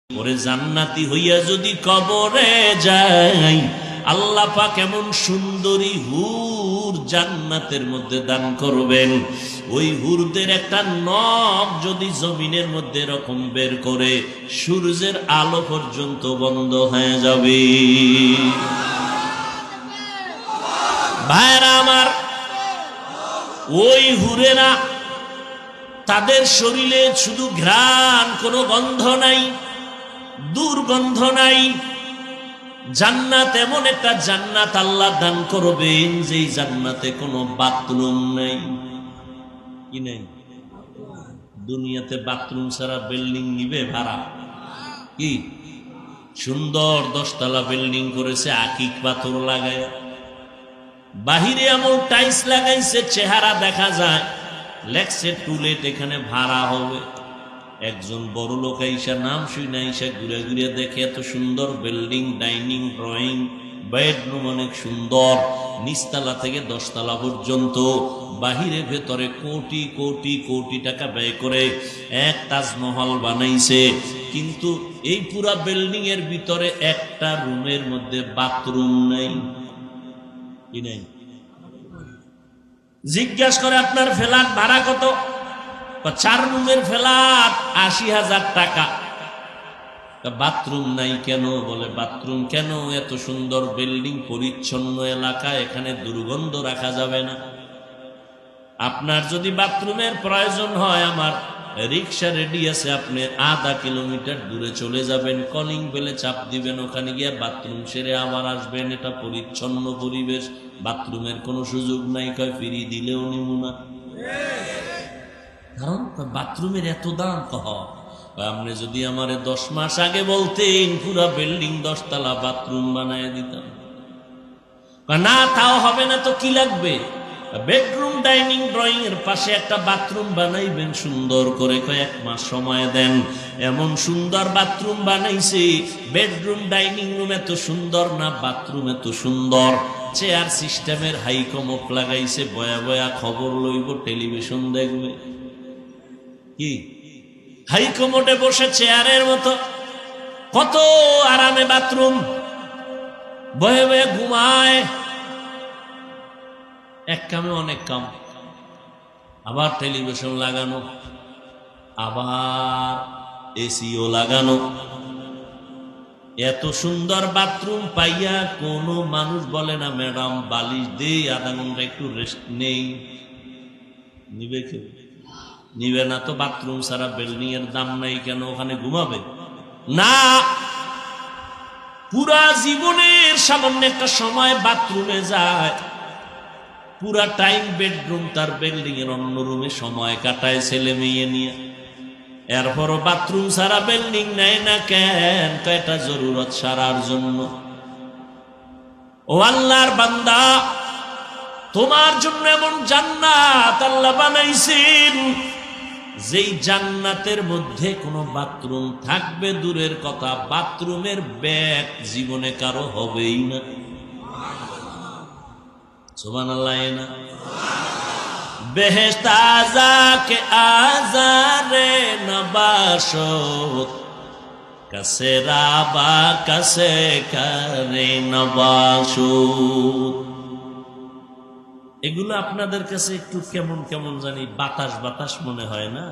ওরে জান্নাতি হইয়া যদি কবরে যাই, আল্লাহ পাক এমন সুন্দরী হুর জান্নাতের মধ্যে দান করবেন, ওই হুরদের একটা নখ যদি জমিনের মধ্যে এরকম বের করে সূর্যের আলো পর্যন্ত বন্ধ হয়ে যাবে। ভাইরা আমার, ওই হুরেরা তাদের শরীরে শুধু ঘ্রাণ, কোনো গন্ধ নাই, দুর্গন্ধ নাই। জান্নাত এমন একটা জান্নাত আল্লাহ দান করবেন যেই জান্নাতে কোনো বাথরুম নেই। কি নেই? দুনিয়াতে বাথরুম ছাড়া বিল্ডিং নিবে ভাড়া? কি সুন্দর 10 তলা বিল্ডিং করেছে আকিক পাথর লাগায়, বাহিরে এমন টাইলস লাগাইছে চেহারা দেখা যায়, লেখছে টুলেট এখানে ভাড়া হবে। একজন বড় লোক আইসা নাম শুনে আইসা ঘুরে ঘুরে দেখে এত সুন্দর বিল্ডিং, ডাইনিং, ড্রয়িং, বেডরুম অনেক সুন্দর, নিচতলা থেকে 10 তলা পর্যন্ত, বাহিরে ভেতরে কোটি কোটি কোটি টাকা ব্যয় করে এক তাজমহল বানাইছে, কিন্তু এই পুরা বিল্ডিং এর ভিতরে একটা রুমের মধ্যে বাথরুম নাই। কি নাই? জিজ্ঞাসা করে আপনার ফ্ল্যাট ভাড়া কত? 4 রুমের ফ্ল্যাট 80,000 টাকা। বাথরুম নাই কেন? বলে বাথরুম কেন? এত সুন্দর বিল্ডিং, পরিচ্ছন্ন এলাকা, এখানে দুর্গন্ধ রাখা যাবে না। আপনার যদি বাথরুমের প্রয়োজন হয়, আমার রিক্সা রেডি আছে, আপনি আধা কিলোমিটার দূরে চলে যাবেন, কলিং বেলে চাপ দিবেন, ওখানে গিয়ে বাথরুম সেরে আবার আসবেন। এটা পরিচ্ছন্ন পরিবেশ, বাথরুমের কোনো সুযোগ নাই। কয় ফিরি দিলেও নিব না, কারণ বাথরুমের এত দাম। আপনি যদি আমারে 10 মাস আগে বলতেন, পুরা বিল্ডিং 10 তলা বাথরুম বানায় দিতাম। না, তাও হবে না তো কি লাগবে? বেডরুম, ডাইনিং, ড্রয়িং এর পাশে একটা বাথরুম বানাইবেন সুন্দর করে। 1 মাস সময় দেন, এমন সুন্দর বাথরুম বানাইছে। বেডরুম, ডাইনিং রুম এত সুন্দর না, বাথরুম এত সুন্দর। চেয়ার সিস্টেমের হাইকমক লাগাইছে, বয়া বয়া খবর লইব, টেলিভিশন দেখবে। কি হাইকমোডে বসে চেয়ারের মতো, কত আরামে বাথরুম, বয়ে বয়ে ঘুমায়। এক কামে অনেক কাম, আবার টেলিভিশন লাগানো, আবার এসিও লাগানো। এত সুন্দর বাথরুম পাইয়া কোনো মানুষ বলে না ম্যাডাম বালিশ দে, আধা ঘন্টা একটু রেস্ট নেই? নিবে কেউ? নিবে না তো। বাথরুম ছাড়া বিল্ডিং এর দাম নাই কেন? ওখানে ঘুমাবে না। পুরা জীবনের সামান্য একটা সময় বাথরুমে যায়, পুরা টাইম বেডরুম তার বিল্ডিং এর অন্য রুমে সময় কাটায় ছেলে মেয়ে নিয়ে। এরপরও বাথরুম ছাড়া বিল্ডিং নেয় না কেন? এটা জরুরত সারার জন্য। ও আল্লাহর বান্দা, তোমার জন্য এমন জান্নাত আল্লাহ বানাইছেন, যেই জান্নাতের মধ্যে কোনো বাথরুম থাকবে দূরের কথা, বাথরুমের ব্যাগ জীবনে কারো হবেই না। সুবহানাল্লাহ। না বেহেশত আযাকে আযারে নবাশত, কাসে রাবা কাসে করে নবাশত। এগুলো আপনাদের কাছে একটু কেমন কেমন জানি বাতাস বাতাস মনে হয় না?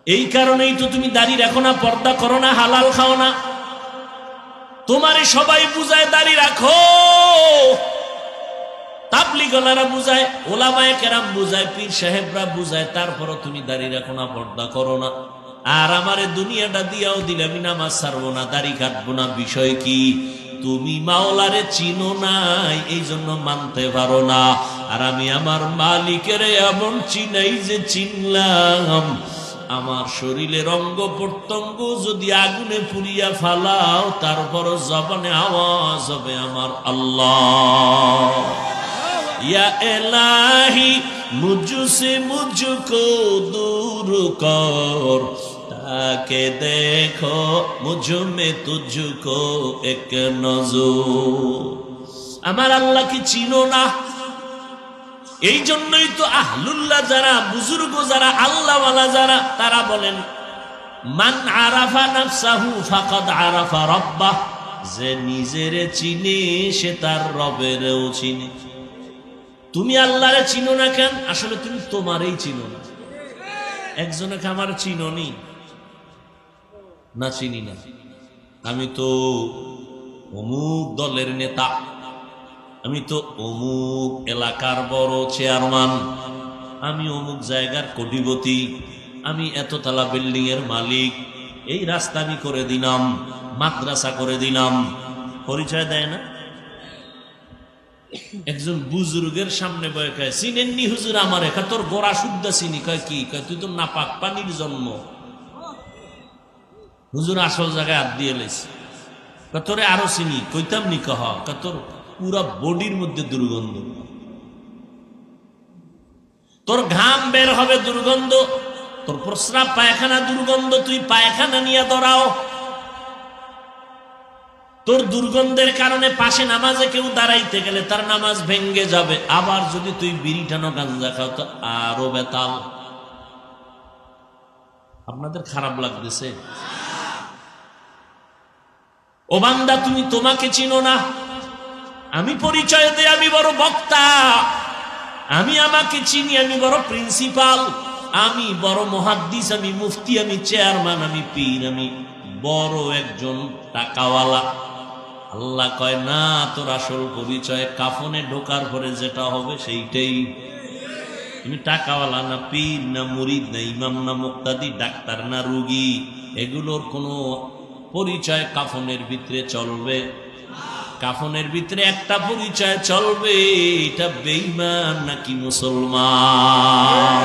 এই কারণেই তো তুমি দাড়ি রাখো না, পর্দা করো না, হালাল খাও না। তোমারে সবাই বুঝায় দাড়ি রাখো, তাবলীগওয়ালারা বুঝায়, ওলামায়ে কেরাম বুঝায়, পীর সাহেবরা বুঝায়, তারপরও তুমি দাড়ি রাখো না, পর্দা করো না। আর আমারে দুনিয়াটা দিয়াও দিলে আমি নামাজ ছাড়বো না, দাড়ি কাটবো না। বিষয় কি? তুমি মাওলারে চিনো নাই, এই জন্য মানতে পারো না। আর আমি আমার মালিকের এমন চিনাই যে চিনলাম, আমার শরীরের অঙ্গ প্রত্যঙ্গ যদি আগুনে পুড়িয়া ফালাও, তারপর জবানে আওয়াজ হবে আমার আল্লাহ। ইয়া ইলাহি মুঝসে মুঝকো দূর কর, তাকে দেখো মুঝ মে তুঝকো এক নজর। আমার আল্লাহ কি চিনো না? এই জন্যই তো আহলুল্লাহ যারা, বুজুর্গ যারা, আল্লাহওয়ালা যারা, তারা বলেন মান আরাফা নাফসাহু ফাকাদ আরাফা রাব্বাহ, যে নিজেরে চিনে সে তার রবেরও চিনে। তুমি আল্লাহরে চিনো না কেন? আসলে তুমি তোমারই চিনো না। একজনকে আমার চিনোনি না, চিনি না, আমি তো অমুক দলের নেতা, আমি তো অমুক এলাকার বড় চেয়ারম্যান, আমি অমুক জায়গার কোটিপতি, আমি এততলা বিল্ডিং এর মালিক, এই রাস্তা আমি করে দিলাম, মাদ্রাসা করে দিলাম। পরিচয় দেয় না। একজন বুজুর্গের সামনে বয়ে কয়, চিনেননি হুজুর আমারে? কয় তোর গোড়া শুদ্ধ চিনি। কয় কি? কয় তুই তো নাপাক পানির জন্ম। হুজুর আসল জায়গায় হাত দিয়ে লেছে। কয় তোরে আরো চিনি। কইতাম নি? কহ। কয় তোর পুরা বডির মধ্যে দুর্গন্ধ, তোর ঘাম বের হবে দুর্গন্ধ, তোর প্রস্রাব পায়খানা দুর্গন্ধ, তুই পায়খানা নিয়ে দৌড়াও। তোর দুর্গন্ধের কারণে পাশে নামাজে কেউ দাঁড়াইতে গেলে তার নামাজ ভেঙ্গে যাবে। আবার যদি তুই বিড়ি টানো গাঞ্জা খাও তো আরো বেতাল। আপনাদের খারাপ লাগতেছে? ও বান্দা, তুমি তোমাকে চিনো না। আমি পরিচয় দেই, আমি বড় বক্তা, আমি আমাকে চিনি, আমি বড় প্রিন্সিপাল, আমি বড় মুহাদ্দিস, আমি মুফতি, আমি চেয়ারম্যান, আমি পীর, আমি বড় একজন টাকাওয়ালা। আল্লাহ কয় না, তোর আসল পরিচয় কাফনে ঢোকার পরে যেটা হবে সেইটাই। তুমি টাকাওয়ালা না, পীর না, মুরিদ না, ইমাম না, মুক্তাদি, ডাক্তার না, রোগী, এগুলোর কোনো পরিচয় কাফনের ভিতরে চলবে? কাফনের ভিতরে একটা পরিচয় চলবে, এটা বেঈমান নাকি মুসলমান।